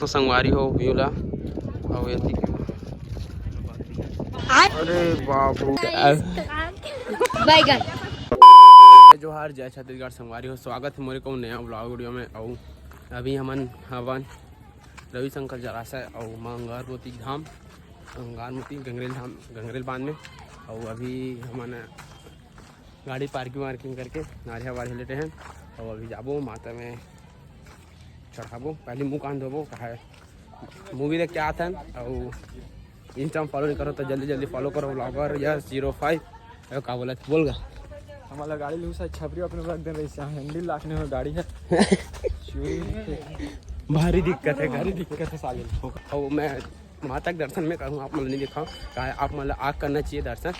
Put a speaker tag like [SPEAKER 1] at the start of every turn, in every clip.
[SPEAKER 1] तो संगवारी हो व्यूला और ये अरे बाप बैगन जोहार जय छत्तीसगढ़ संगवारी हो। स्वागत है मोरे को नया ब्लॉग वीडियो में। और अभी हमन हवन रविशंकर जलाशय और मंगारमोती धाम गंगरेल धाम गंगरेल बांध में। और अभी हमन गाड़ी पार्किंग करके नारिया वारिया लेते हैं और अभी जाबो माता में चढ़ाबो। पहले मुँह कान धोबो कहा मूवी देख के आते हैं। और इंस्टा में फॉलो नहीं करो तो जल्दी फॉलो करो ब्लॉगर यस05 का बोला बोलगा
[SPEAKER 2] हमारा गाड़ी लूसा छपरी अपने रख दे रही हैंडल लाखने में गाड़ी है
[SPEAKER 1] भारी दिक्कत है साले। और मैं माता के दर्शन में करूँ आप मतलब नहीं दिखाऊँ कहा आप मतलब आग करना चाहिए दर्शन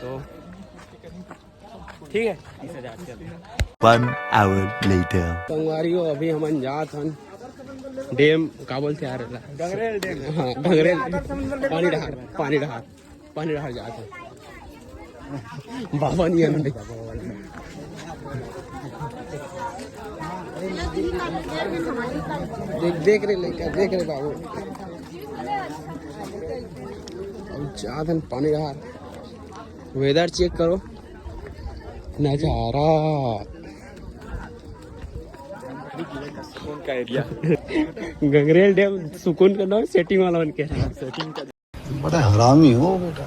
[SPEAKER 1] तो ठीक है।
[SPEAKER 3] 1 hour later
[SPEAKER 1] संगवारी हो अभी हम जात हन डैम का बोलते यार
[SPEAKER 2] गंगरेल डैम।
[SPEAKER 1] हाँ गंगरेल पानी ढहार जात है बाबा नहीं है देख रहे बाबू अब जात हन पानी ढहार। वेदर चेक करो नजारा
[SPEAKER 2] सुकून का एरिया
[SPEAKER 1] गंगरेल डैम सुकून का नाम सेटिंग वाला बन के
[SPEAKER 2] सेटिंग का
[SPEAKER 3] बड़ा हरामी हो बेटा।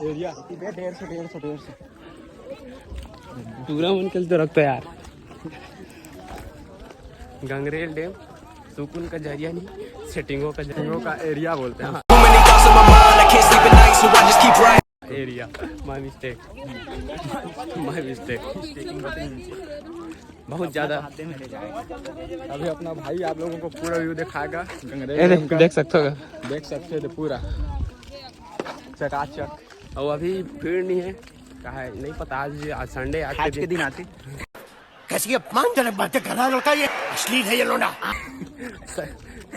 [SPEAKER 2] एरिया 150
[SPEAKER 1] पूरा मन के तो रखता यार। गंगरेल डैम सुकून का जरिया नहीं सेटिंगों का एरिया बोलते हैं। एरिया माय मिस्टेक बहुत ज़्यादा।
[SPEAKER 2] अभी अपना भाई आप लोगों को पूरा व्यू दिखाएगा गंगरेल
[SPEAKER 1] देख सकते हो
[SPEAKER 2] देख सकते थे पूरा चकाचक।
[SPEAKER 1] और अभी भीड़ नहीं है कहा है नहीं पता आज संडे आज के दिन आती
[SPEAKER 3] कैसी अपमानजनक बातें कर रहा है लड़का, ये अश्लील है ये लोना।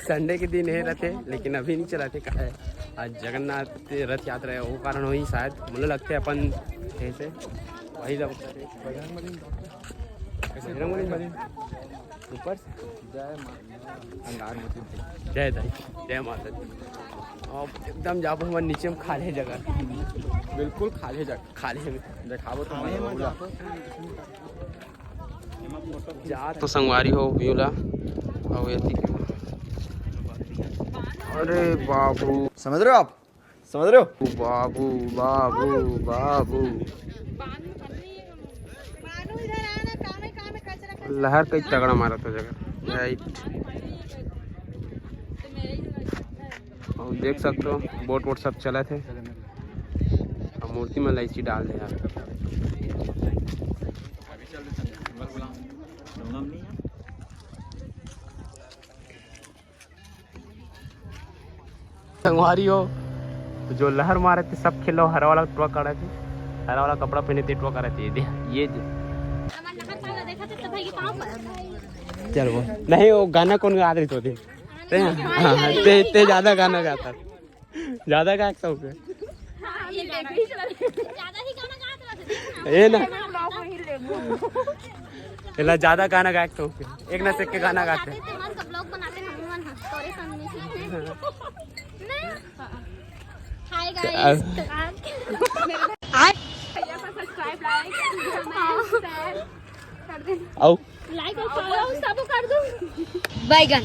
[SPEAKER 1] संडे के दिन है रहते लेकिन अभी नहीं चलाते कहा है आज जगन्नाथ रथ यात्रा है वो कारण वही शायद मुझे लगते हैं अपन ऐसे वही जब ऊपर जय दाई जय माता दी। और एकदम जाओ हम नीचे में खाली जगह
[SPEAKER 2] बिल्कुल खाली में दिखावो तो
[SPEAKER 1] जा तो संगवारी हो व्यूला और ये अरे बाबू
[SPEAKER 2] समझ रहे हो
[SPEAKER 1] बाबू लहर कई तगड़ा मारा था जगह राइट। और देख सकते हो बोट सब चला थे और मूर्ति में इलायची डाल दे यार। संगवारी हो जो लहर मारे थे सब खेलो हरा वाला टुआ कर रहे थे हरा वाला कपड़ा पहने थे टुआ कर रहे थे ये चल वो नहीं वो गाना कौन गा रही थे ते ज्यादा गाना गाता ज्यादा गा सकते ये ना इला ज्यादा गाना गा तो एक ना से के गाना गाते
[SPEAKER 4] हाय गाइस
[SPEAKER 1] आओ
[SPEAKER 4] लाइक और फॉलो सब कर दूं बैगन